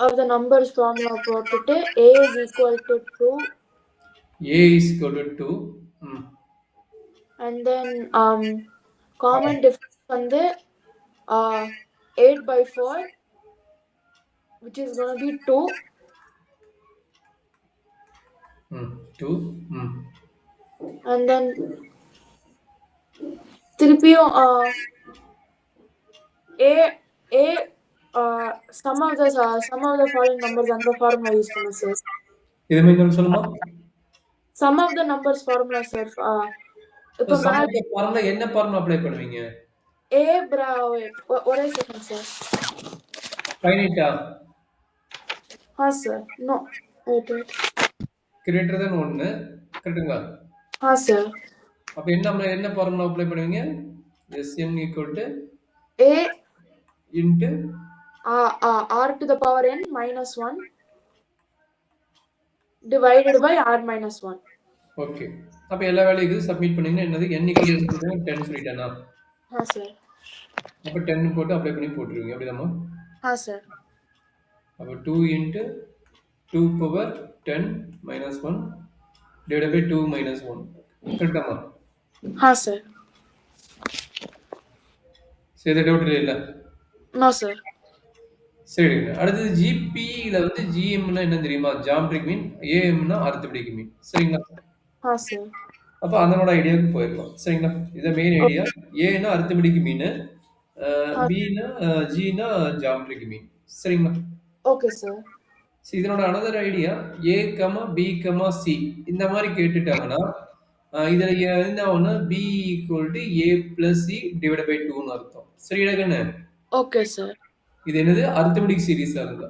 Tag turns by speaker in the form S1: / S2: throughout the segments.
S1: of the numbers formula போட்டுட்டு a is equal to 2
S2: A is equal to 2.
S1: and then common difference வந்து 8 by 4 which is going to be 2
S2: 2.
S1: and then திருப்பியும் a sum of the following numbers அந்த formula use பண்ணோம் sir.
S2: இது மாதிரி சொல்லுமா?
S1: sum of the numbers formula sir.
S2: இப்போ sum of the formula என்ன formula apply பண்ணுவீங்க?
S1: ஒரே second sir.
S2: Finite
S1: sir. No. Wait.
S2: Greater than 1 கரெக்ட்டுங்களா?
S1: sir.
S2: அப்ப என்ன ஃபார்முலா அப்ளை பண்ணுவீங்க? Sm equal to
S1: a
S2: into
S1: r to the power n minus 1 divided by r minus 1.
S2: Okay. அப்ப எல்லா வேல்யூக்கும் submit பண்ணீங்கன்னா என்னது n equal to 10 சொல்லிட்டேனா?
S1: sir.
S2: அப்ப 10 போட்டு அப்ளை பண்ணி போட்டுருவீங்க அப்படிதாம்மா?
S1: sir.
S2: அப்ப 2 into 2 power 10 minus 1 divided by 2 minus 1. கரெக்டாமா?
S1: sir.
S2: சரி, இதை டவுட் இல்ல?
S1: No sir.
S2: சரி, அடுத்தது ஜிபியில் வந்து ஜிஎம்னா என்ன தெரியுமா? ஜாமெட்ரிக் மீன், ஏஎம்னா அரித்மெடிக் மீன். சரிங்களா?
S1: sir.
S2: அப்போ அதனோட ஐடியாவுக்கு போயிடலாம். சரிங்களா? இதை மெயின் ஐடியா. ஏன்னா அரித்மெடிக் மீன், பின்னா ஜினா ஜாமெட்ரிக் மீன். சரிங்களா?
S1: Okay sir.
S2: இதனோட another idea a comma b comma c இந்த மாதிரி கேட்டுட்டாங்கன்னா இதுல என்ன ஆகும்னா b equal to a plus c divide by 2ன்னு அர்த்தம். சரிடா கண்ணு?
S1: Okay sir.
S2: இது என்னது அரித்மெடிக் சீரிஸா இருந்தா.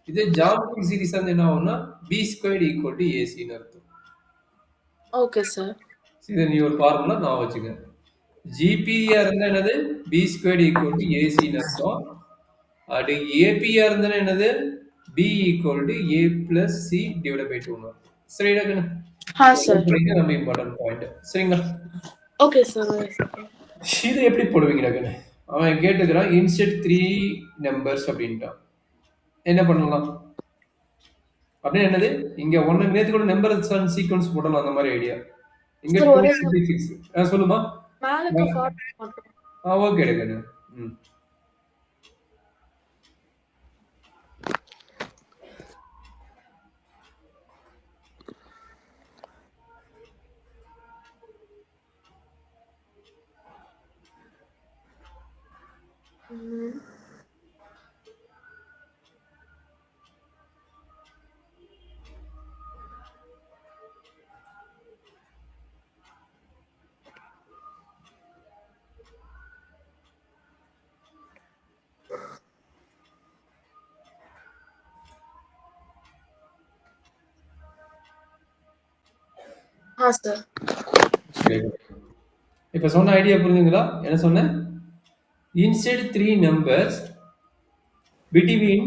S2: இது ஜாமெட்ரிக் சீரிஸா இருந்தா என்ன ஆகும்னா பி ஸ்கொயர்ட் ஈக்குவல் டு ஏசின்னு அர்த்தம்.
S1: Okay sir.
S2: இதை நீ ஒரு ஃபார்முலா நான் வச்சுக்க. ஜிபியா இருந்தா என்னது பி ஸ்கொயர்ட் ஈக்குவல் டு ஏசின்னு அர்த்தம். அது ஏபியா இருந்தா என்னது b equal to a plus c divided by 2. சரிடா கண்ணு?
S1: சார்.
S2: ரொம்ப இம்பார்ட்டன்ட் பாயிண்ட். சரிங்களா?
S1: Okay sir.
S2: இது எப்படி போடுவீங்கடா கண்ணு? அவன் கேட்டுக்கிறான் இன்செட் 3 நம்பர்ஸ் அப்படின்ட்டான். என்ன பண்ணலாம் அப்படின்னு என்னது இங்க ஒன்னு நேத்து கூட நம்பர் சீக்வன்ஸ் போடலாம் அந்த மாதிரி ஐடியா. இங்க 256 சொல்லுமா?
S1: மேலுக்கு 40 மட்டும்.
S2: ஓகே கண்ணு.
S1: சார்.
S2: இப்ப சொன்ன ஐடியா புரிஞ்சுங்களா? என்ன சொன்னேன்? insert 3 numbers between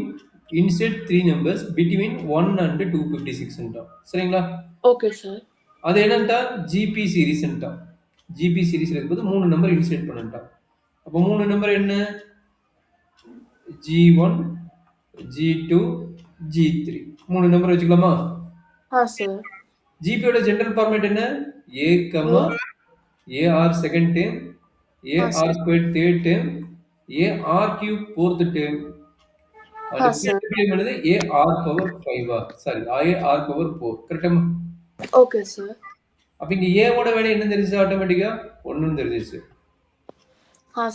S2: 1 and 256. சரிங்களா?
S1: Okay sir.
S2: அது என்னன்ட்டா ஜிபி சீரிஸ்ன்ட்டா. ஜிபி சீரிஸ்ல இருக்கும்போது 3 நம்பர் இன்சர்ட் பண்ணன்ட்டா. அப்ப 3 நம்பர் என்ன? G1, G2, G3. 3 நம்பர் வச்சுக்கலாமா?
S1: சார்.
S2: ஜிபியோட ஜெனரல் ஃபார்மேட் என்ன? A, AR second term, AR square third term, AR cube fourth term. என்னது AR power 5 sorry AR power 4. கரெக்ட்டா?
S1: Okay sir.
S2: அப்ப இங்க A ஓட வேல்யூ என்ன தெரிஞ்சிச்சு ஆட்டோமேட்டிக்கா? 1ன்னு தெரிஞ்சிச்சு.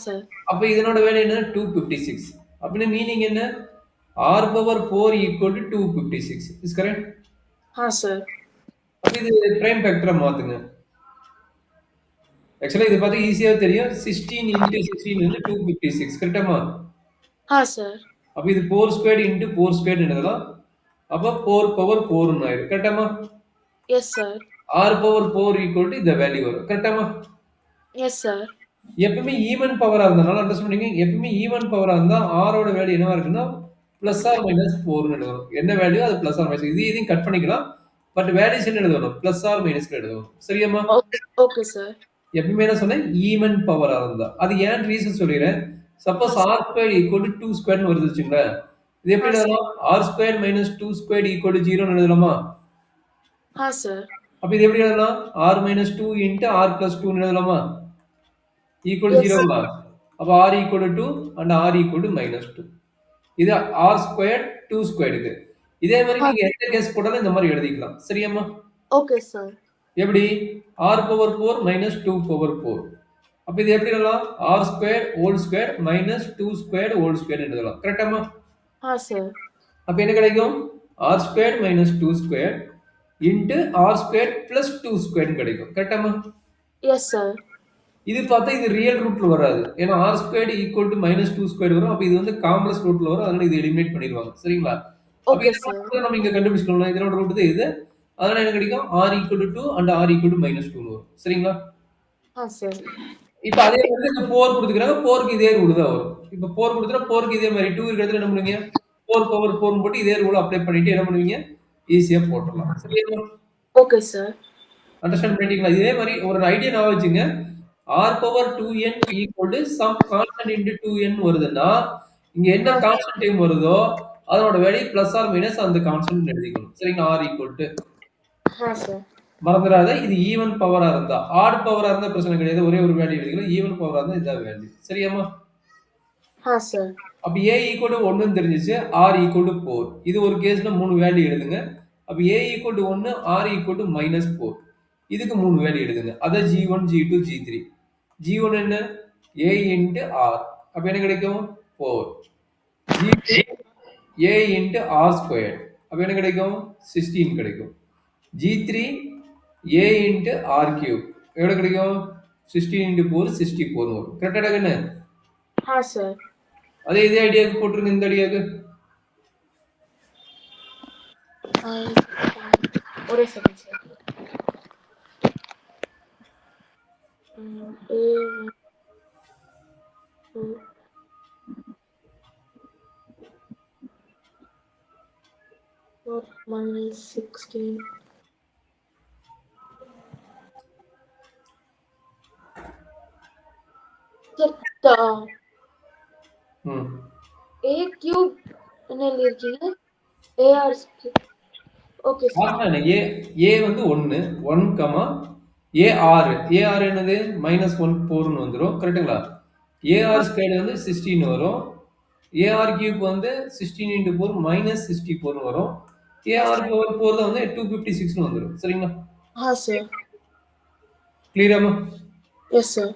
S1: சார்.
S2: அப்ப இதனோட வேல்யூ என்ன? 256. அப்படினா மீனிங் என்ன? R power 4 equal to 256. Is correct?
S1: Sir.
S2: அப்ப இது பிரைம் ஃபேக்டரா மாத்துங்க. ஆக்சுவலா இது பார்த்தா ஈஸியா தெரியும். 16 into 16 வந்து 256. கரெக்ட்டாமா?
S1: சார்.
S2: அப்ப இது 4 ஸ்கொயர்ட் into 4 ஸ்கொயர்ட் என்னதுலாம்? அப்ப 4 பவர் 4 ன்னு ஆயிடும். கரெக்ட்டாமா?
S1: Yes sir.
S2: R power 4 equal to இந்த வேல்யூ வரும். கரெக்ட்டாமா?
S1: Yes sir.
S2: எப்பவுமே ஈவன் பவரா இருந்தாலும் அண்டர்ஸ்டாண்ட் பண்ணீங்க. எப்பவுமே ஈவன் பவரா இருந்தா R ஓட வேல்யூ என்னவா இருக்குன்னா பிளஸ் ஆர் மைனஸ் 4 ன்னு எழுதணும். என்ன வேல்யூ அது பிளஸ் ஆர் மைனஸ். இதையும் கட் பண்ணிக்கலாம். பட் வேல்யூஸ் என்ன எழுதணும்? பிளஸ் ஆர் மைனஸ்ல எழுதணும். சரியாமா?
S1: Okay sir.
S2: எப்பவுமே என்ன சொன்னேன்? ஈவன் பவரா இருந்தா. அது ஏன் ரீசன் சொல்லிறேன். Suppose R square equal to 2 ஸ்கொயர்னு வருது வச்சுங்களேன். இது எப்படி எழுதலாம்? r square minus 2 square equal to 0 எழுதலாமா?
S1: sir.
S2: அப்ப இது எப்படி எழுதலாம்? r minus 2 into r plus 2 எழுதலாமா? Equal to
S1: Yes, sir.
S2: 0 அப்ப r equal to 2 and r equal to minus 2. இது r ஸ்கொயர் 2 ஸ்கொயருக்கு. இதே மாதிரி நீங்க எந்த கேஸ் போட்டாலும் இந்த மாதிரி எழுதிக்கலாம். சரியாம்மா?
S1: Okay, sir.
S2: எப்படி? r power 4 minus 2 power 4. அப்ப இது எப்படி எழுதலாம்? r square whole square minus 2 square whole square எழுதலாம். கரெக்டாமா?
S1: sir.
S2: அப்ப என்ன கிடைக்கும்? r square minus 2 square into r square plus 2 square கிடைக்கும். கரெக்டாமா?
S1: Yes, sir.
S2: இது பார்த்தா இது ரியல் ரூட்ல வராது. ஏன்னா r squared equal to minus 2 square வரும். அப்ப இது வந்து காம்ப்ளெக்ஸ் ரூட்ல வரும். அதனால இது எலிமினேட் பண்ணிடுவாங்க. சரிங்களா? அப்ப
S1: Okay,
S2: இதோட
S1: sir.
S2: ரூட் நம்ம இங்க கண்டுபிடிச்சுக்கலாம். இதனோட ரூட் தான் இது. அதனால என்ன கிடைக்கும்? r equal to 2 and r equal to minus 2 வரும். சரிங்களா?
S1: sir.
S2: இப்ப அதே மாதிரி இந்த 4 கொடுத்துக்கிறாங்க. 4க்கு இதே ரூல் தான் வரும். இப்ப 4 கொடுத்தா 4க்கு இதே மாதிரி 2 இருக்கிற இடத்துல என்ன பண்ணுவீங்க? 4 பவர் 4 போட்டு இதே ரூல் அப்ளை பண்ணிட்டு என்ன பண்ணுவீங்க? ஈஸியா போட்டுறலாம். சரிங்களா?
S1: Okay, sir.
S2: அண்டர்ஸ்டாண்ட் பண்ணிட்டீங்களா? இதே மாதிரி ஒரு ஐடியா நான் வச்சுங்க. r power 2n equal to some constant into 2n வருதுன்னா இங்க என்ன கான்ஸ்டன்ட் டைம் வருதோ அதோட வேல்யூ பிளஸ் ஆர் மைனஸ் அந்த கான்ஸ்டன்ட் எழுதிக்கணும். சரிங்களா? r equal to
S1: sir.
S2: மறந்துடாத இது ஈவன் பவரா இருந்தா ஆட் பவரா இருந்தா பிரச்சனை கிடையாது. ஒரே ஒரு வேல்யூ எழுதிக்கலாம். ஈவன் பவரா இருந்தா இதான் வேல்யூ. சரியாம்மா?
S1: sir.
S2: அப்ப a ஈக்குவல் டு 1 தெரிஞ்சிச்சு. r equal to 4. இது ஒரு கேஸ்ல 3 வேல்யூ எழுதுங்க. அப்ப a equal to 1 r equal to minus 4. இதுக்கு 3 வேல்யூ எழுதுங்க. அத g1 g2 g3. g1 என்ன? a into r. அப்ப என்ன கிடைக்கும்? 4. g2 a into r squared. அப்ப என்ன கிடைக்கும்? 16 கிடைக்கும். g3 a into r cube. எவ்வளவு கிடைக்கும்? 16 into 4 64 வரும். கரெக்டா கண்ணு?
S1: sir.
S2: அதே இதே ஐடியாக்கு போட்டுருங்க இந்த ஐடியாக்கு.
S1: What a second, sir. Minus 16. Sir, a cube என்ன எழுதிருக்கீங்க? ar cube. Okay, sir.
S2: a வந்து 1 1 ar ar என்னது -1 4 வந்துரும். கரெக்ட்டுங்களா? ar ஸ்கொயர்ட் வந்து 16 வரும். ar கியூப் வந்து 16 into 4 -64 வரும். ar பவர் 4 தான் வந்து 256 வந்துரும். சரிங்களா?
S1: sir.
S2: கிளியராமா?
S1: Yes, sir.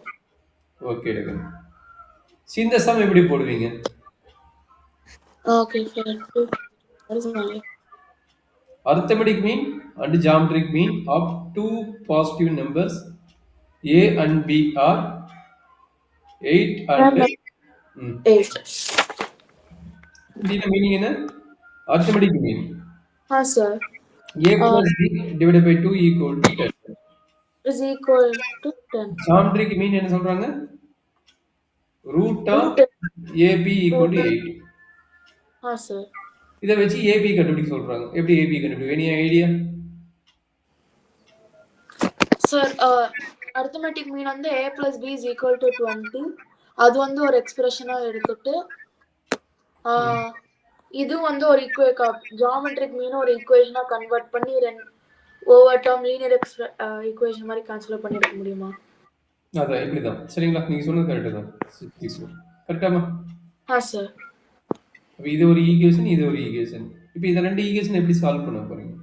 S2: ஓகே டகன். இந்த சம் எப்படி போடுவீங்க?
S1: Okay, sir. What is my
S2: Arithmetic mean and geometric mean of two positive numbers a and b are 8 and
S1: 8.
S2: The meaning in arithmetic mean
S1: Sir.
S2: a plus b divided by 2 equal to 10.
S1: Is equal to 10.
S2: Geometric mean என்ன சொல்றாங்க? Root of ab equal to 8.
S1: Sir.
S2: இத வச்சு ab கண்டுபிடிக்க சொல்றாங்க. எப்படி ab கண்டுபிடிக்க? Any idea?
S1: Sir, arithmetic mean வந்து a plus b is equal to 20. அது வந்து ஒரு எக்ஸ்பிரஷனா எடுத்துட்டு இது வந்து ஒரு ஜியோமெட்ரிக் மீன் ஒரு ஈக்குவேஷனா கன்வெர்ட் பண்ணி ஓவர் டேர்ம் லீனியர் ஈக்குவேஷன் மாதிரி கன்சிடர் பண்ணிருக்க முடியுமா?
S2: அதான் இப்படிதான். சரிங்களா? நீங்க சொன்னது கரெக்ட் தான். கரெக்டாமா?
S1: சார்.
S2: இது ஒரு ஈக்குவேஷன், இது ஒரு ஈக்குவேஷன். இப்போ இந்த ரெண்டு ஈக்குவேஷன் எப்படி சால்வ் பண்ண போறீங்க?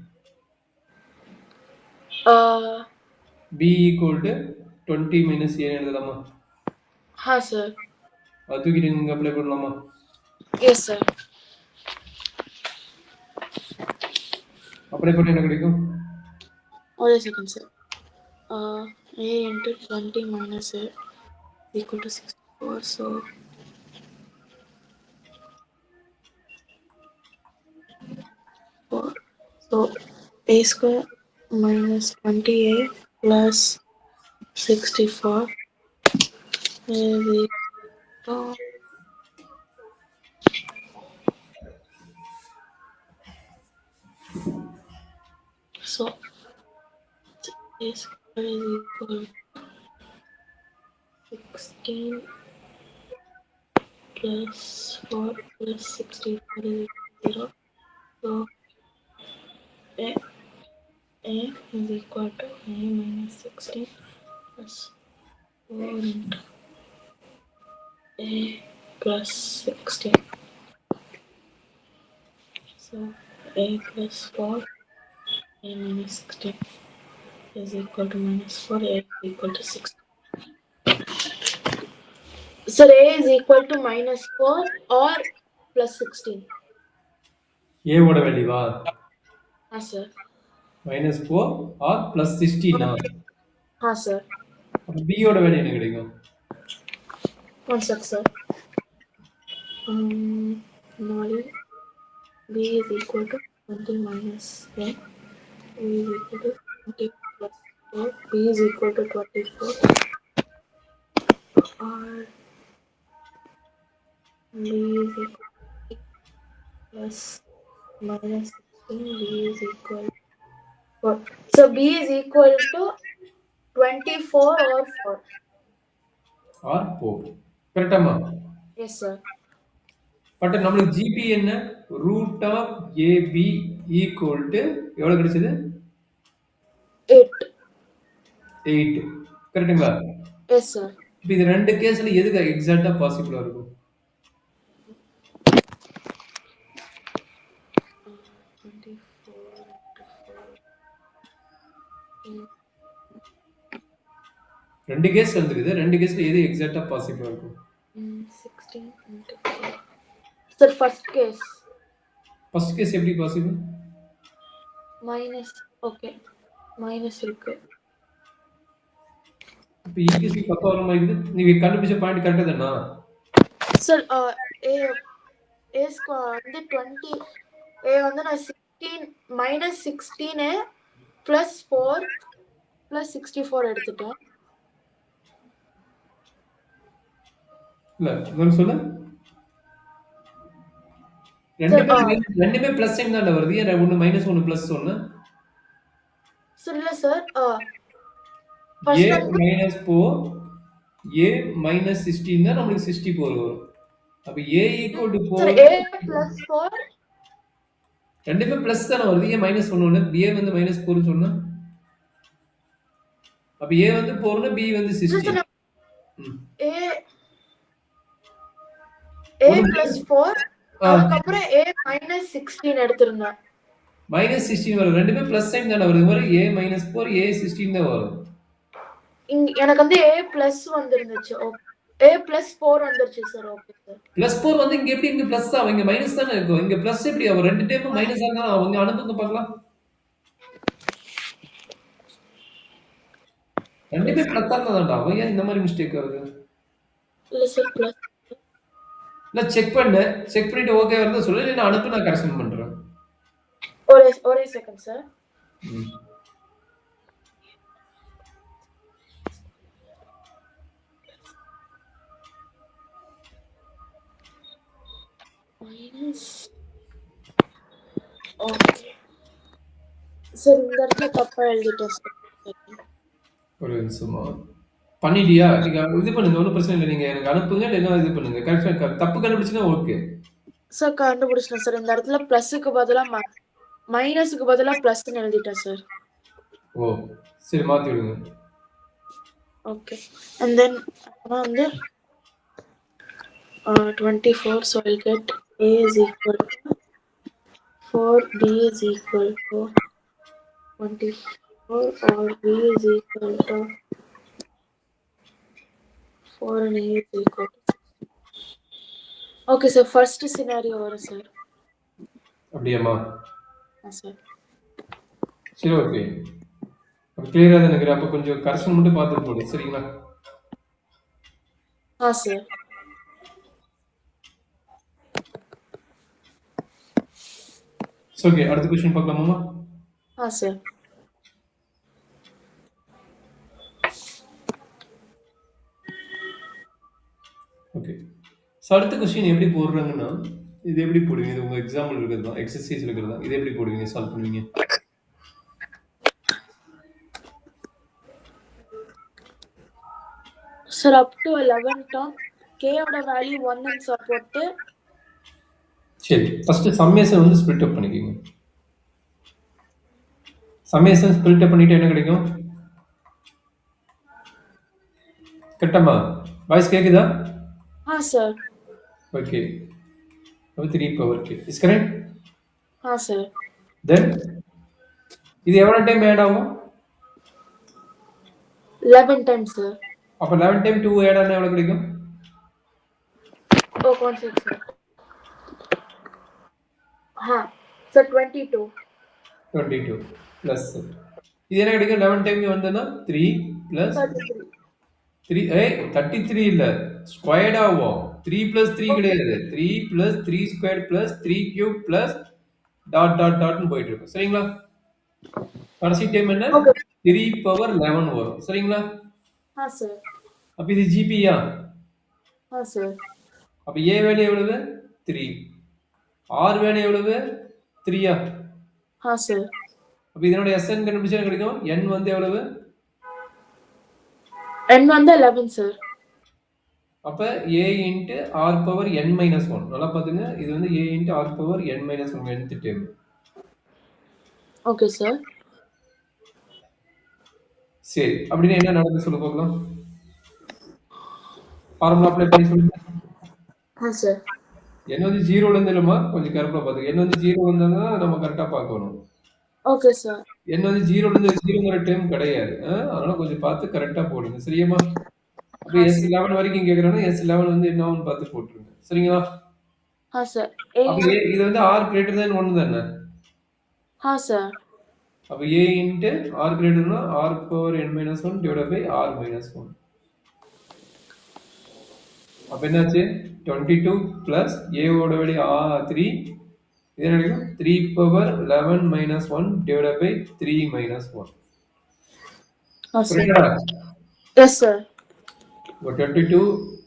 S2: b equal to 20 minus a எழுதலாமா?
S1: சார்.
S2: அது தூக்கிட்டு இங்க அப்ளை பண்ணலாமா?
S1: Yes sir.
S2: அப்ளை பண்ணா என்ன கிடைக்கும்?
S1: ஒரே second sir. a into 20 minus a equal to 64. So a square minus 20a plus 64 is equal. So a square is equal to 16 plus 4 plus 64 0. So a is equal to a minus 16 plus 4 into a plus 16. So a plus 4 a minus 16 is equal to minus 4 a is equal to 6. Sir, a is equal to minus 4 or plus 16.
S2: ஏவோட வேல்யூவா
S1: Sir.
S2: -4 R +16
S1: Sir.
S2: அப்ப பியோட value என்ன கிடைக்கும்?
S1: One sec, sir. Null b is equal to 20 minus 1. A is equal to 20 plus 4. B is equal to 24. Or b is equal to 8 plus minus 16. B is equal to 4. So b is equal to 24 or 4.
S2: Or 4 கரெக்டாமா?
S1: Yes, sir.
S2: But நம்மளுக்கு GB என்ன? Root of AB equal to எவ்வளவு கிடைச்சது?
S1: 8.
S2: 8 கரெக்ட்டுங்களா?
S1: Yes, sir.
S2: இப்போ இது ரெண்டு கேஸ்ல எதுக்கு எக்ஸாக்ட்டா பாசிபிளா இருக்கும்?
S1: 24 into 4.
S2: ரெண்டு கேஸ் வந்துருக்குது. ரெண்டு கேஸ்ல எது எக்ஸாக்ட்டா பாசிபிளா இருக்கும்?
S1: 16 into 4. Sir, first case.
S2: First case எப்படி பாசிபிள்?
S1: Minus. Okay. Minus இருக்கு.
S2: இப்போ ஈக்குவேஷன் பக்கம் வர மாதிரி இருக்குது. நீங்க கண்டுபிடிச்ச பாயிண்ட் கரெக்டா தானா?
S1: Sir, a square வந்து 20. a வந்து நான் 16 minus 16 plus 4 plus 64 எடுத்துட்டேன்.
S2: இல்ல இன்னொரு சொல்லு. ரெண்டுமே பிளஸ் சைன் தான் வருது. ஏன் ஒன்னு மைனஸ் ஒன்னு பிளஸ் ஒன்னு?
S1: சார் இல்ல sir
S2: a minus 4 a minus 16 தான் நமக்கு 64 வரும். அப்ப a equal to 4
S1: a plus 4
S2: ரெண்டுமே பிளஸ் தான வருது. ஏன் மைனஸ் ஒன்னு a வந்து மைனஸ் 4 சொன்னா? அப்ப a வந்து 4 b வந்து 16.
S1: a plus 4 அதுக்கப்புறம் a minus 16 எடுத்துருங்க.
S2: minus 16 வரும். ரெண்டுமே பிளஸ் சைன் தான வருது. மாதிரி a minus 4 a 16 தான் வரும்.
S1: எனக்கு வந்து a plus வந்துருந்துச்சு. ஓகே. a plus 4 வந்துருச்சு சார். Okay sir.
S2: plus 4 வந்து இங்க எப்படி இங்க பிளஸ் தான் இங்க மைனஸ் தானே இருக்கும். இங்க பிளஸ் எப்படி ஆகும்? ரெண்டு டைமும் மைனஸ் ஆனா அவங்க அனுப்புங்க பார்க்கலாம். ரெண்டுமே பிளஸ் தான்டா. அவங்க ஏன் இந்த மாதிரி மிஸ்டேக் ஆகுது?
S1: இல்ல சார் பிளஸ்.
S2: நான் செக் பண்ணேன். செக் பண்ணிட்டு ஓகே வரதா சொல்லு. நான் அனுப்பு நான் கரெக்ஷன் பண்றேன்.
S1: ஒரே second sir. Minus. Okay sir இந்த இடத்துல தப்பா எழுதிட்டேன் சார்.
S2: ஒரு நிமிஷமா பண்ணிட்டியா? நீங்க இது பண்ணுங்க. ஒன்றும் பிரச்சனை இல்லை. நீங்க எனக்கு அனுப்புங்க. இல்லைன்னா இது பண்ணுங்க. கரெக்ஷன் தப்பு கண்டுபிடிச்சுன்னா ஓகே
S1: சார். கண்டுபிடிச்சிட்டேன் சார். இந்த இடத்துல பிளஸுக்கு பதிலா மைனஸுக்கு பதிலா பிளஸ்ன்னு எழுதிட்டேன் சார்.
S2: ஓ சரி மாத்தி விடுங்க.
S1: ஓகே. and then வந்து 24. so I'll get a is equal to 4, b is equal to 24 or b is equal to 4 and a is equal to 16. Okay sir, first scenario வரும் சார்.
S2: அப்படியாம்மா?
S1: சார்
S2: சரி okay. கிளியரா தான் நினைக்கிறேன். அப்ப கொஞ்சம் correction மட்டும் பார்த்துட்டு போடு. சரிங்களா?
S1: சார்.
S2: ஓகே அடுத்த क्वेश्चन பார்க்கலாமா?
S1: சார்.
S2: ஓகே. சோ அடுத்த क्वेश्चन எப்படி போடுறாங்கன்னா இது எப்படி போடுவீங்க? இது உங்க எக்ஸாம்பிள் இருக்குது தான். எக்ஸர்சைஸ் இருக்குது தான். இது எப்படி போடுவீங்க? சால்வ் பண்ணுவீங்க?
S1: Sir up to 11 term k ஓட வேல்யூ 1 ன்னு போட்டு
S2: சரி. ஃபர்ஸ்ட்டு சம்மேஷன் வந்து ஸ்ப்ளிட் அப் பண்ணிக்கங்க. சம்மேஷன் ஸ்ப்ளிட் அப் பண்ணிட்டு என்ன கிடைக்கும்? கரெக்டாம்மா? வாய்ஸ் கேக்குதா?
S1: sir.
S2: ஓகே. அப்ப 3 power k. Is correct?
S1: Sir.
S2: தென் இது எவ்வளவு டைம் ஆட் ஆகும்?
S1: 11 times, sir.
S2: அப்ப 11 டைம் 2 ஆட் ஆனா எவ்வளவு கிடைக்கும்?
S1: Oh, 1 sir. So 22.
S2: 22 பிளஸ் இது என்ன கிடைக்கும்? 11 டைம் வந்ததுன்னா 3 பிளஸ்
S1: 33.
S2: 3 33 இல்ல ஸ்கொயர்ட் ஆகும். 3 பிளஸ் 3
S1: Okay.
S2: கிடையாது. 3 plus 3 squared plus 3 cube plus dot dot டாட்னு போயிட்டு இருக்கும். சரிங்களா? கடைசி டைம் என்ன?
S1: Okay.
S2: 3 பவர் 11 வரும். சரிங்களா?
S1: Sir.
S2: அப்ப இது ஜிபியா?
S1: Sir.
S2: அப்ப ஏ வேல்யூ எவ்வளவு? 3. ஆர் வேல்யூ எவ்வளவு? 3யா?
S1: Sir.
S2: அப்ப இதனோட எஸ்என் கண்டுபிடிச்சா என்ன கிடைக்கும்? n வந்து எவ்வளவு?
S1: N வந்து 11, sir.
S2: அப்ப a into r power n minus 1. நல்லா பாத்துங்க. இது வந்து a into r power n minus 1 nth term.
S1: Okay, sir.
S2: சரி. அப்படின்னா என்ன நடக்குது சொல்லு பார்க்கலாம். ஃபார்முலா அப்ளை பண்ணி சொல்லுங்க.
S1: Sir.
S2: n வந்து 0ல இருந்து இல்லம்மா, கொஞ்சம் கேர்ஃபுல்லா பாத்துக்க. n வந்து 0 வந்தா நம்ம கரெக்ட்டா பார்க்கணும்.
S1: Okay, sir.
S2: n வந்து 0ல இருந்து 0ங்கிற டேர்ம் கிடையாது. அதனால கொஞ்சம் பார்த்து கரெக்ட்டா போடுங்க. சரியாம்மா? அப்ப
S1: Sir.
S2: S11 வரைக்கும் கேக்குறானா S11 வந்து என்ன ஆகும்னு பார்த்து போட்டுருங்க. சரிங்களா?
S1: Sir.
S2: அப்ப இது வந்து r கிரேட்டர் than 1 தானே?
S1: Sir.
S2: அப்ப a இன்ட்டு r கிரேட்டர்னா r power n minus 1 divided by r minus 1. அப்ப என்னாச்சு? 22 பிளஸ் a ஓட வேல்யூ 3. இது என்ன கிடைக்கும்? 3 power 11 minus 1 divided by 3 minus 1.
S1: Sir.
S2: புரியுதா?
S1: Yes, sir.
S2: 22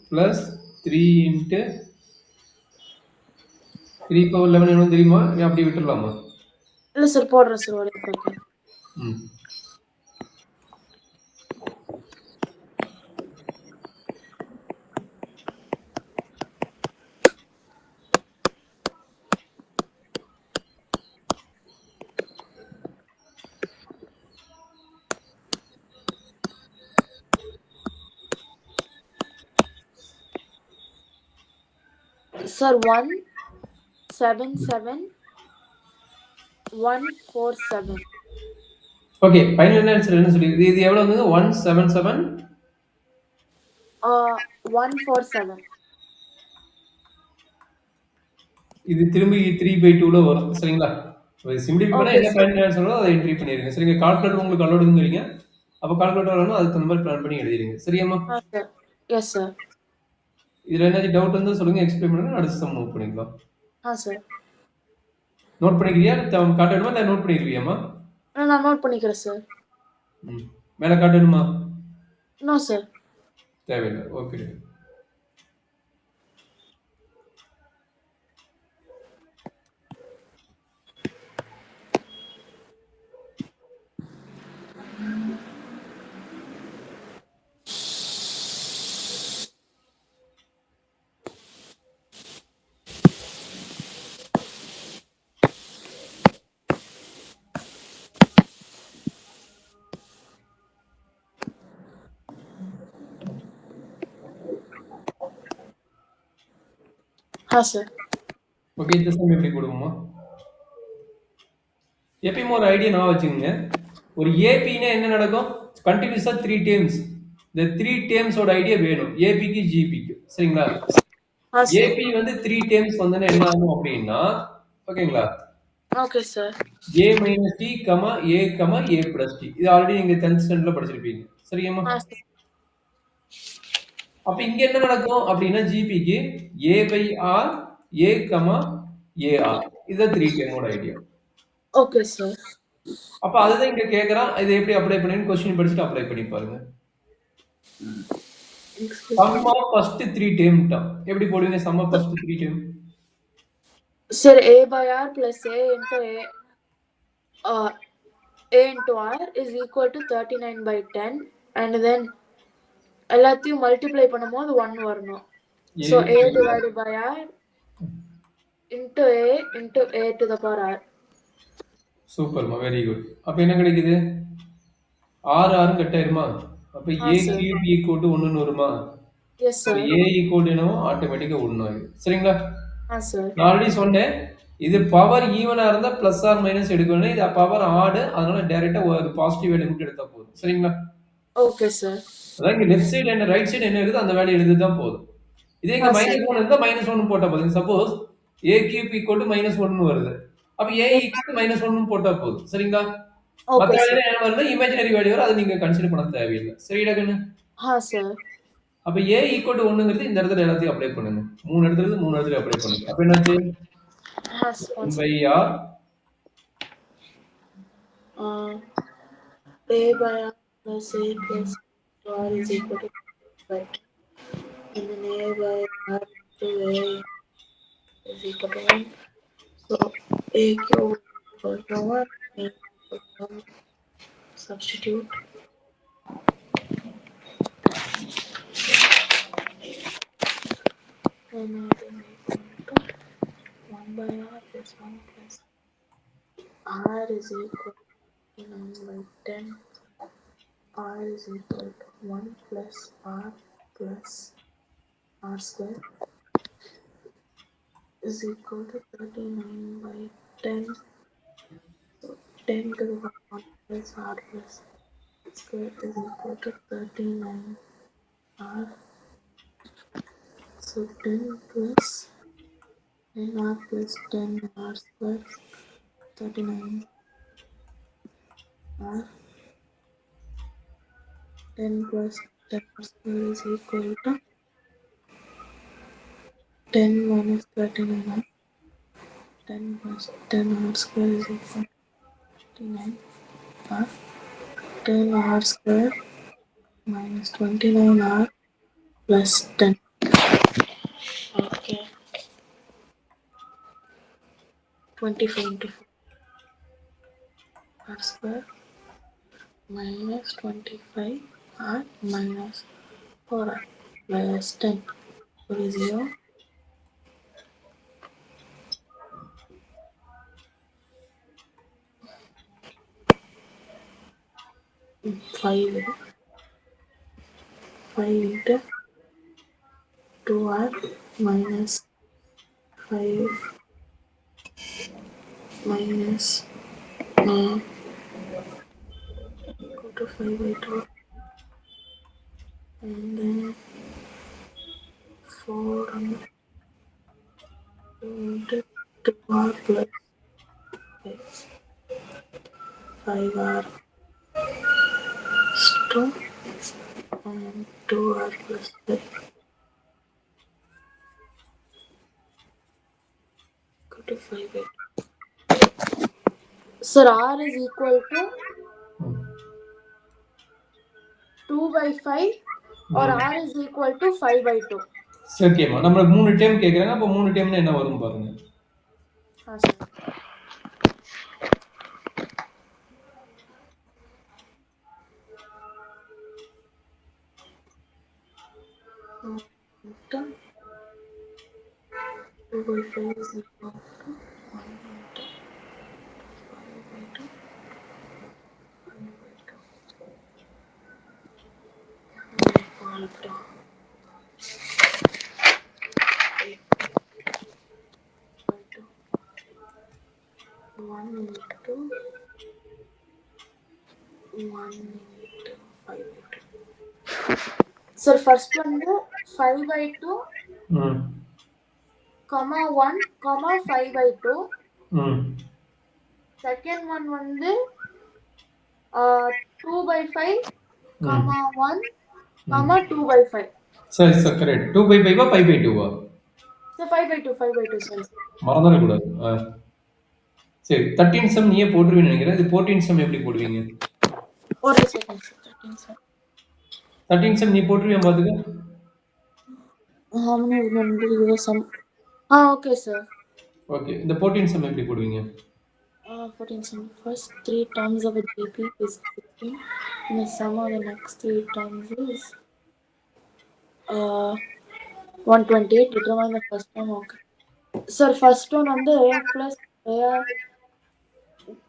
S2: plus 3 into 3 power 11 என்ன தெரியுமா? நீ அப்படி விட்டுறலாமா?
S1: இல்ல சார் போடுறேன் சார் ஒரே செகண்ட்.
S2: ம்.
S1: சார் 177 147.
S2: ஓகே. ஃபைனல் ஆன்சர் என்ன சொல்லி இது எவ்வளவு வந்தது? 177
S1: 147.
S2: இது திரும்பி 3/2ல வரும். சரிங்களா? சிம்பிளிஃபை பண்ணா
S1: ஓகே
S2: என்ன
S1: சார்.
S2: ஃபைனல் ஆன்சரோ அதை என்ட்ரி பண்ணிருங்க. சரிங்க. கால்குலேட்டர் உங்களுக்கு அலோடுங்கிறீங்க. அப்ப கால்குலேட்டர் வரணும். அதுக்கு தகுந்த மாதிரி பிளான் பண்ணி எழுதிருங்க. சரியாம்மா?
S1: சார். Yes sir.
S2: இதுல ஏதாச்சும் டவுட் இருந்தா சொல்லுங்க. எக்ஸ்பிளைன் பண்ணுங்க. அடுத்த சம் மூவ் பண்ணிக்கலாம்.
S1: சார்.
S2: நோட் பண்ணிக்கிறியா? காட்டணுமா இல்ல நோட் பண்ணிருவியாம்மா?
S1: நான் நோட் பண்ணிக்கிறேன் சார்.
S2: ம். மேல காட்டணுமா?
S1: No sir.
S2: தேவையில்லை. ஓகே.
S1: சார்.
S2: ஓகே. இந்த சம் எப்படி போடுவோமா? எப்பயுமே ஒரு ஐடியா நான் வச்சுக்கோங்க. ஒரு ஏபின்னா என்ன நடக்கும்? கண்டினியூஸா 3 டேர்ம்ஸ். இந்த 3 டேர்ம்ஸோட ஐடியா வேணும். ஏபிக்கு ஜிபிக்கு. சரிங்களா?
S1: சார்.
S2: ஏபி வந்து 3 டேர்ம்ஸ் வந்தா என்ன ஆகும் அப்படின்னா, ஓகேங்களா?
S1: Okay sir.
S2: a minus t, a plus t. இது ஆல்ரெடி நீங்க 10th ஸ்டாண்டர்ட்ல படிச்சிருப்பீங்க. சரியாம்மா?
S1: சார்.
S2: அப்ப இங்க என்ன நடக்கும் அப்படின்னா ஜிபிக்கு a by r, a, ar. இதுதான் 3 டேர்மோட ஐடியா.
S1: Okay sir.
S2: அப்ப அதுதான் இங்க கேக்குறான். இதை எப்படி அப்ளை பண்ணி கொஸ்டின் படிச்சுட்டு அப்ளை பண்ணி பாருங்க. sum of first 3 term டா. எப்படி போடுவீங்க sum of first 3 term?
S1: Sir a by r plus a into a into r is equal to 39 by 10 and then எல்லாத்தையும் மல்டிப்ளை பண்ணும்போது 1 வரணும். So a divided by r into a to the power r.
S2: சூப்பர்மா, very good. அப்ப என்ன கிடைக்குது? 6 6 cut ஆயிருமா? அப்ப a
S1: Sir.
S2: Cube equal to 1ன்னு வருமா?
S1: Yes,
S2: அப்ப
S1: sir.
S2: a ஈக்குவல் டூ என்னவோ ஆட்டோமேட்டிக்கா 1 ஆயிடும். சரிங்களா?
S1: Sir.
S2: நான் ஆல்ரெடி சொன்னேன். இது பவர் ஈவனா இருந்தா பிளஸ் ஆர் மைனஸ் எடுக்கணும். இது பவர் ஆட். அதனால டைரக்ட்டா ஒரு பாசிட்டிவ் வேல்யூ மட்டும் எடுத்தா போதும். சரிங்களா?
S1: Okay, sir.
S2: அதான் இங்க லெஃப்ட் சைடு என்ன ரைட் சைடு என்ன இருக்குதோ அந்த வேல்யூ எழுதிட்டா போதும். இதே இங்க
S1: Sir.
S2: -1 இருந்தா -1 போட்டா போதும். Suppose a cube equal to -1 வருது. அப்ப a
S1: Yes.
S2: ஈக்குவல் டூ -1 போட்டா போதும். சரிங்களா? மத்த
S1: Okay, sir.
S2: வேல்யூ என்ன வருது? இமேஜினரி வேல்யூ வரும். அத நீங்க கன்சிடர் பண்ண தேவையில்ல. சரிடா கண்ணு?
S1: Sir.
S2: அப்ப a ஈக்குவல் டூ 1ங்கிறது இந்த இடத்துல எல்லாத்தையும் அப்ளை பண்ணுங்க. 3 இடத்துல இருந்து 3 இடத்துல அப்ளை பண்ணுங்க. அப்ப என்னாச்சு?
S1: One
S2: 1
S1: second.
S2: by r
S1: Uh, a by r plus a plus r is equal to right. And then a by r to a is equal to 1. So a cube equal to 1, a equal to 1. Substitute. And then equal to 1 by r plus 1 plus r is equal to 9 by 10. R is equal to 1 plus r plus r square is equal to 39 by 10. So 10 to the power 1 plus r plus square is equal to 39 r. So 10 plus 10r plus 10r square 39 r. 10 plus 10r square is equal to 10 minus 39r. 10 plus 10r square is equal to 39 r. 10r square minus 29r plus 10. Okay. 24 into 4 r square minus 25r minus 4r plus 10. What is 0? 5. 5 into 2r minus 5 minus go to 5 by 2 and then 4 into 2r plus 5r 2 and 2r plus 5. Go to 5 by 2. Sir, r is equal to 2 by 5 or r is equal to 5 by 2.
S2: சரி ஓகேம்மா. நம்மள 3 term கேக்குறாங்க. அப்ப 3 டேர்ம்னா என்ன வரும் பாருங்க.
S1: Sir. Into 2 by 5 is equal to 1 into 5 by 2. 5 by 2 equal to 8 by 2. 1 into 1 into 5 by 2. Sir, first one the 5 by 2,
S2: ம்.
S1: comma 1, comma 5 by 2.
S2: ம்.
S1: Second one வந்து 2 by 5,
S2: ம்.
S1: comma 1, comma 2 by 5.
S2: சரி sir correct. 2 by 5 5 by 2
S1: So 5 by 2, 5 by 2, sorry.
S2: மறந்துடக்கூடாது. சரி 13 some நீயே போட்டுருவீன்னு நினைக்கிறேன். இது 14 சம் எப்படி போடுவீங்க?
S1: ஒரு செகண்ட் சார் 13 சார்
S2: 13 சம் நீ போட்டுருவியா பாத்துக்க?
S1: how many remember your sum okay sir
S2: okay. இந்த 14 சம் எப்படி போடுவீங்க?
S1: 14 sum first 3 terms of a GP is 16 and the sum of the next 3 terms is 128. Determine the first term. Okay. Sir first one வந்து a plus ar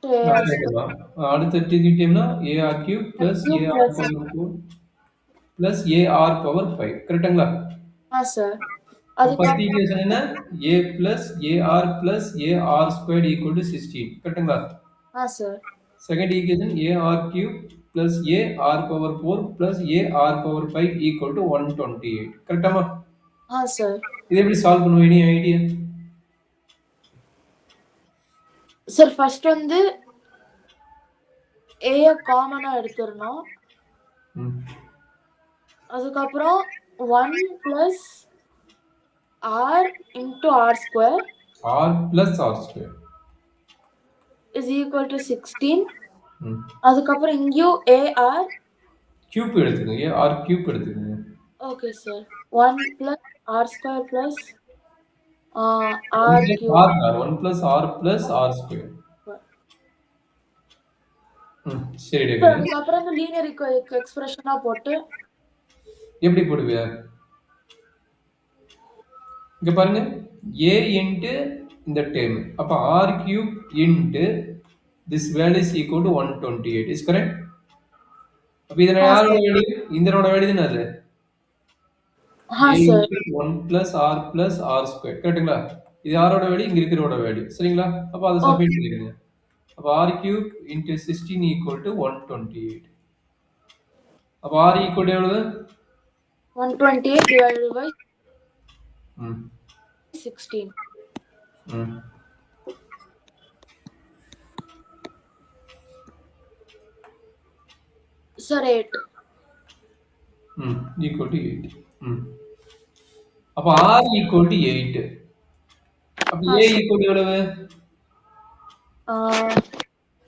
S1: to ar square
S2: கேட்டுக்கலாம். அடுத்த டீம்னா a r cube plus
S1: cube
S2: a r
S1: plus
S2: power 4 plus a r power 5 கரெக்ட்டுங்களா?
S1: Sir
S2: first
S1: அதுக்கப்புறம்
S2: equation என்ன? A plus a r plus a r squared equal to 16 கரெக்ட்டுங்களா?
S1: Sir
S2: second equation a r cube plus a r power 4 plus a r power 5 equal to 128 கரெக்டாமா?
S1: Sir
S2: இது எப்படி solve பண்ணுவோம்? Any idea?
S1: Sir first வந்து a காமனா எடுத்துடணும்.
S2: ம்.
S1: அதுக்கப்புறம் 1 plus r into r square
S2: r plus r square.
S1: is equal to 16.
S2: ம்.
S1: அதுக்கப்புறம் இங்கேயும் ar.
S2: கியூப் எடுத்துக்கோங்க. ஏஆர் கியூப் எடுத்துக்கோங்க.
S1: Okay sir 1 plus r square plus
S2: 1
S1: r
S2: plus
S1: cube.
S2: r r 1 plus r plus r square. ம். சரி
S1: sir
S2: David.
S1: அதுக்கப்புறம் இந்த linear எக்ஸ்பிரஷனா போட்டு
S2: எப்படி போடுவிய? இங்க பாருங்க. a இன்டு இந்த டேர்ம். அப்ப r cube into this value is equal to 128 is correct? அப்ப இது நான் யாரோட
S1: சார்
S2: வேல்யூ? இதனோட வேல்யூ தானே அது? a
S1: sir
S2: into 1 plus r plus r square கரெக்ட்டுங்களா? இது யாரோட வேல்யூ? இங்க இருக்கிறோட வேல்யூ சரிங்களா? அப்ப அதை
S1: ஓகே
S2: சப்மிட் பண்ணிடுங்க. அப்ப r cube into 16 equal to 128. அப்ப r equal to எவ்வளவு?
S1: 128 divided by
S2: ம்.
S1: 16.
S2: ம்.
S1: சார் 8.
S2: ம். equal to 8. ம். அப்ப r equal to 8. அப்ப a
S1: சார்
S2: equal to எவ்வளவு?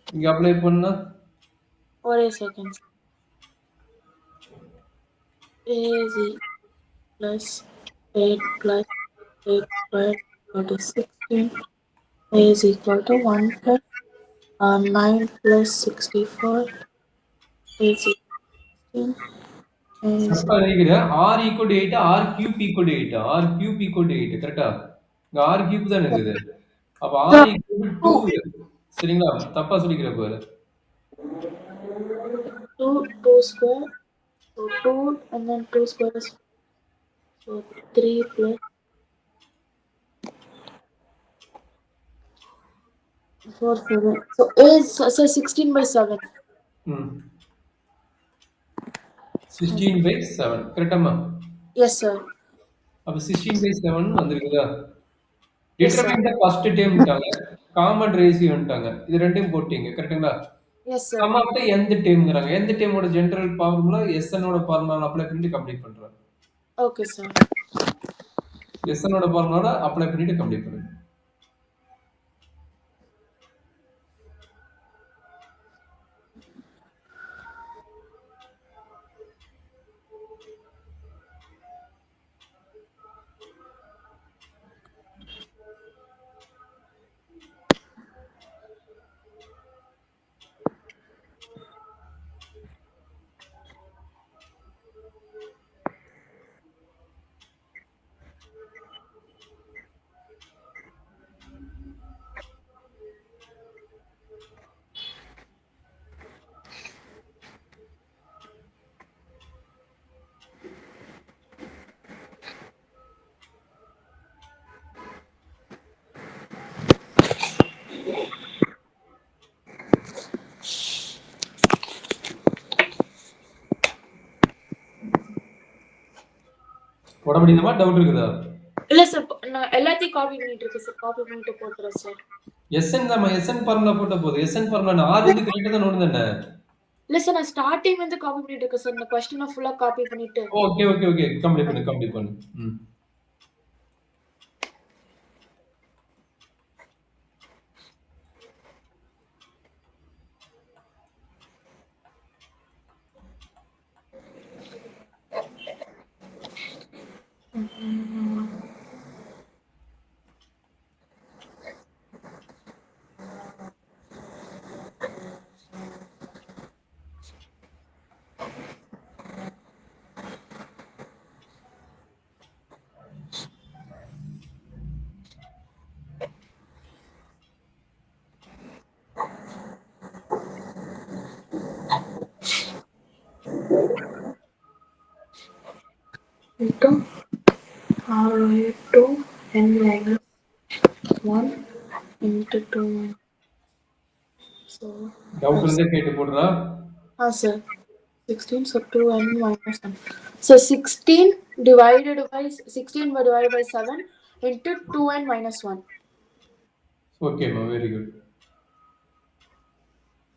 S2: இங்க அப்ளை பண்ணா
S1: ஒரே second. a is plus 8 plus 8 square equal to 16. a is equal to 1 plus 9 plus 64. a is equal to 16. a is
S2: தப்பா எழுதிக்கிறேன். r equal to 8 r cube equal to 8 r cube equal to 8 கரெக்ட்டா? இங்க r cube தானே இருக்குது. அப்ப r
S1: sir
S2: equal to
S1: 2
S2: 2 சரிங்களா? தப்பா சொல்லிக்கிறேன் பாரு.
S1: 2 square. So 2 and then 2 square is so 3 plus 4 7. So a is so 16 by 7.
S2: ம். 16 by 7 கரெக்டாமா?
S1: Yes sir.
S2: அப்ப 16 by 7 வந்திருக்குதா?
S1: Yes sir.
S2: Determine the first டேர்ம்ட்டாங்க. காமன் ரேஷியோன்ட்டாங்க. இது ரெண்டையும் போட்டீங்க. கரெக்ட்டுங்களா?
S1: Yes sir.
S2: Sum of the nth டேர்ம்ங்கறாங்க. nth டேர்மோட ஜெனரல் ஃபார்முலா Sn ஓட ஃபார்முலால அப்ளை பண்ணிட்டு கம்ப்ளீட் பண்றோம்.
S1: Okay sir.
S2: Sn ஓட ஃபார்முலால அப்ளை பண்ணிட்டு கம்ப்ளீட் பண்ணுங்க. போட முடியுமா? டவுட் இருக்குதா?
S1: இல்ல சார் நான் எல்லாத்தையும் காப்பி பண்ணிட்டு இருக்கேன் சார். காப்பி பண்ணிட்டு போட்டுறேன் சார்.
S2: Sn தான்மா. Sn ஃபார்முலா போட்டா போதும். Sn ஃபார்முலா r வந்து கிரேட்டர் தென் 1 தானே?
S1: இல்ல சார் நான் ஸ்டார்டிங் வந்து காப்பி பண்ணிட்டு இருக்கேன் சார். இந்த क्वेश्चन ஃபுல்லா காப்பி பண்ணிட்டு.
S2: Okay, okay, okay. கம்ப்ளீட் பண்ணு, கம்ப்ளீட் பண்ணு. ம்.
S1: into r2 n minus 1 into 2. So,
S2: doubt
S1: that's,
S2: இருந்தா கேட்டு போடுறா.
S1: sir. 16, so 2n minus 1. So 16 divided by 7 into 2n minus 1.
S2: ஓகேம்மா, வெரி குட்.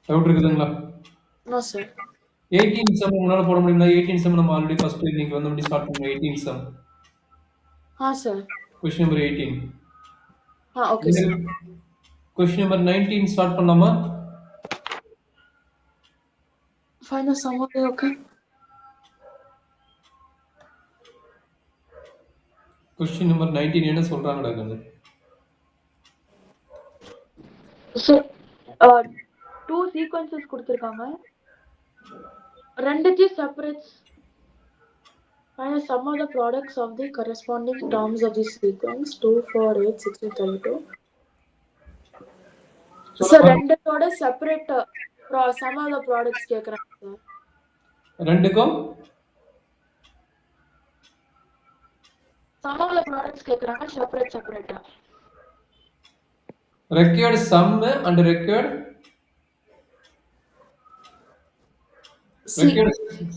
S2: டவுட் இருக்குதுங்களா?
S1: No, sir.
S2: 18 சம் உங்களால போட முடியுங்களா? 18 சம் நம்ம ஆல்ரெடி ஃபர்ஸ்ட் இன்னைக்கு வந்து முடி ஸ்டார்ட் பண்ணோம். 18 sum.
S1: Sir.
S2: Question number 18.
S1: Okay, sir.
S2: Question number 19 start பண்ணலாமா?
S1: Find the sum of the, okay?
S2: Question number 19 என்ன சொல்றாங்கடா கண்ணு?
S1: So, two sequences கொடுத்திருக்காங்க. ரெண்டுத்தையும் separates. Find the sum of the products of the corresponding terms of the sequence 2, 4, 8, 16, 32. So, ரெண்டோட separate sum of the products கேக்குறாங்க, sir.
S2: ரெண்டுக்கும்
S1: Sum of the products கேக்குறாங்க separate.
S2: required sum and required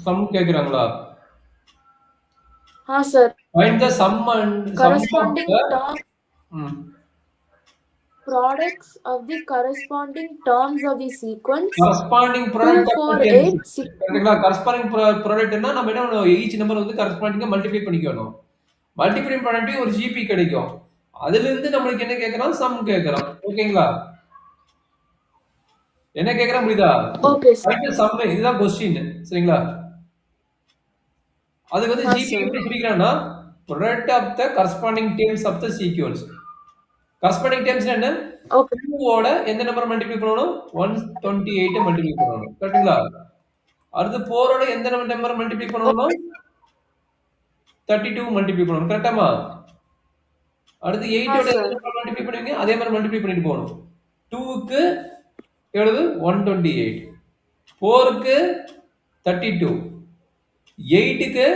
S2: sum கேக்குறாங்களா?
S1: sir.
S2: Find the sum and sum of
S1: Corresponding
S2: the
S1: products of the corresponding terms of the sequence
S2: corresponding
S1: 2,
S2: product of
S1: 4,
S2: the
S1: 8, 6.
S2: கரெக்ட்டுங்களா? corresponding productனா நம்ம என்ன பண்ணுவோம்? Each number வந்து corresponding multiply பண்ணிக்கணும். Multiply பண்ணிட்டு ஒரு GB கிடைக்கும். அதுல இருந்து நம்மளுக்கு என்ன கேக்குறான்? சம் கேக்குறான். ஓகேங்களா? என்ன கேக்குறான் புரியுதா?
S1: Okay, sir.
S2: ஃபைண்ட் தி சம், இதுதான் क्वेश्चन. சரிங்களா? அதுக்கு வந்து ஜிபி
S1: sir.
S2: எப்படி பிரிக்கிறான்னா product of the corresponding terms of the sequence. corresponding terms என்ன?
S1: Okay.
S2: 2 ஓட எந்த நம்பர் மல்டிப்ளை பண்ணனும்? 128 மல்டிப்ளை பண்ணனும். கரெக்ட்டுங்களா? அடுத்து 4 ஓட எந்த நம்பர் மல்டிப்ளை பண்ணனும்? 32 மல்டிப்ளை பண்ணனும். கரெக்ட்டாமா? அடுத்து 8 ஓட எந்த நம்பர் மல்டிப்ளை பண்ணுவீங்க? அதே மாதிரி மல்டிப்ளை பண்ணிட்டு போகணும். 2 க்கு எவ்வளவு? 128. 4 க்கு 32. 8 க்கு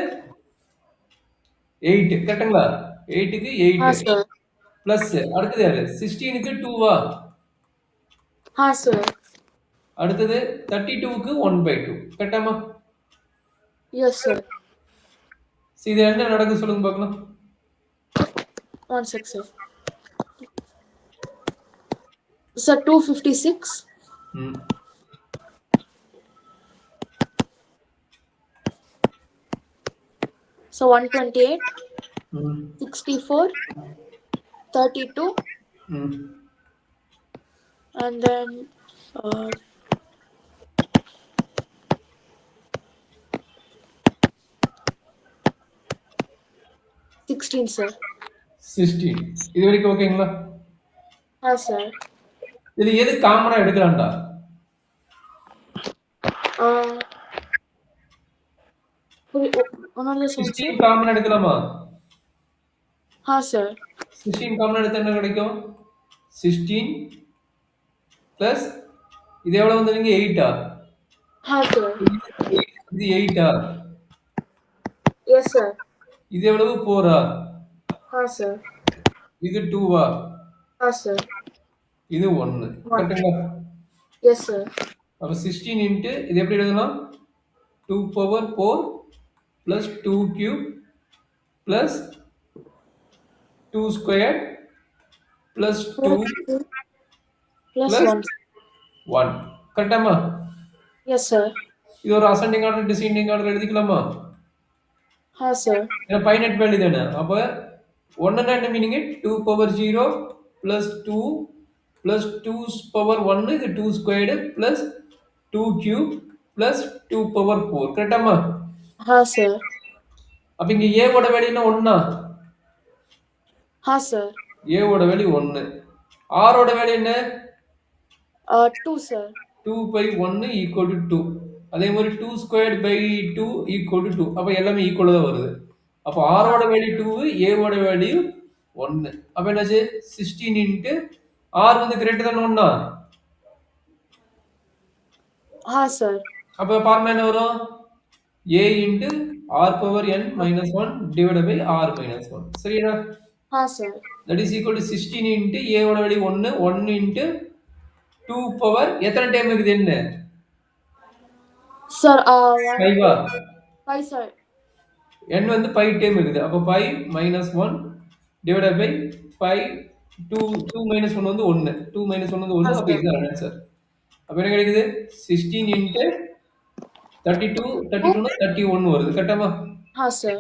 S2: 8. கரெக்ட்டுங்களா? 8 க்கு 8. பிளஸ் அடுத்தது யாரு? 16 க்கு 2வா?
S1: sir.
S2: அடுத்தது 32 க்கு 1/2. கரெக்ட்டாமா?
S1: Yes, sir.
S2: இது என்ன நடக்குது சொல்லுங்க பார்க்கலாம்.
S1: 1 sec, sir. Sir, 256. So 128, 64, 32, and then 16, sir.
S2: 16. இது வரைக்கும் ஓகேங்களா?
S1: sir.
S2: இது எது காமனா எடுக்கலாம்டா? 16 காமனா எடுக்கலாமா?
S1: sir.
S2: 16 காமனா எடுத்தா என்ன கிடைக்கும்? 16 பிளஸ் இது எவ்வளவு வந்தீங்க? 8ஆ?
S1: sir.
S2: இது 8ஆ?
S1: Yes, sir.
S2: இது எவ்வளவு? 4ஆ?
S1: sir.
S2: இது 2வா?
S1: sir.
S2: இது 1. கரெக்ட்டுங்களா?
S1: Yes, sir.
S2: அப்ப 16 இன்டு இது எப்படி எழுதலாம்? 2 power 4 plus 2 cube plus 2 squared plus 2
S1: plus 1.
S2: 1. கரெக்டாமா?
S1: Yes, sir.
S2: இது ஒரு அசெண்டிங் ஆர்டர் டிசெண்டிங் ஆர்டர் எழுதிக்கலாமா?
S1: sir.
S2: ஏன்னா பைனைட் வேல்யூ தானே. அப்ப 1 என்ன meaning? 2 power 0 plus 2 plus 2 power 1 இது 2 squared plus 2 cube plus 2 power 4. கரெக்டாமா?
S1: sir.
S2: அப்ப இங்க a ஓட வேல்யூ என்ன? 1ஆ?
S1: sir.
S2: a ஓட வேல்யூ 1. r ஓட வேல்யூ என்ன?
S1: 2, sir.
S2: 2 by 1 equal to 2. அதே மாதிரி 2 squared by 2 equal to 2. அப்ப எல்லாமே ஈக்குவலா தான் வருது. அப்ப r ஓட வேல்யூ 2, a ஓட வேல்யூ 1. அப்ப என்னாச்சு? 16 into r வந்து greater than 1ஆ?
S1: sir.
S2: அப்ப ஃபார்முலா என்ன வரும்? a into r power n minus 1 divided by r minus 1. சரியா?
S1: sir.
S2: That is equal to 16 into a ஓட வேல்யூ 1, 1 into 2 power எத்தனை டைம் இருக்குது என்ன?
S1: Sir, 1,
S2: 5 ஆ?
S1: 2, 5, sir.
S2: n வந்து 5 டைம் இருக்குது. அப்ப 5 minus 1 divided by 5 2 minus 1 வந்து 1. 2 minus 1 வந்து 1. அப்ப
S1: Sir.
S2: இதுதான் ஆன்சர். அப்ப என்ன கிடைக்குது? 16 into 32
S1: 2,
S2: 32 னா 31 வருது. கரெக்டாமா?
S1: sir.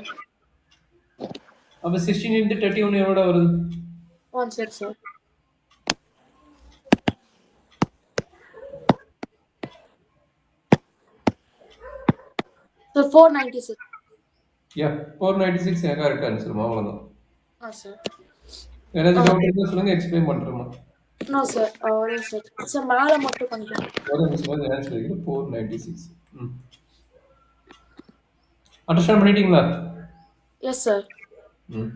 S2: அப்ப 16 into 31 எவ்வளோடா வருது?
S1: 1 sec, sir. So 496.
S2: யா 496 கரெக்ட் ஆன்சர் அவ்வளவுதான்.
S1: Sir.
S2: ஏதாச்சும் டவுட் இருந்தா சொல்லுங்க எக்ஸ்பிளைன் பண்றேன்.
S1: No, sir. One sec. Sir, மேல மட்டும் கொஞ்சம்.
S2: ஒரு நிமிஷம் ஆன்சர் இருக்குது 496. அண்டர்ஸ்டாண்ட் பண்ணிட்டீங்களா?
S1: Yes, sir.
S2: ம்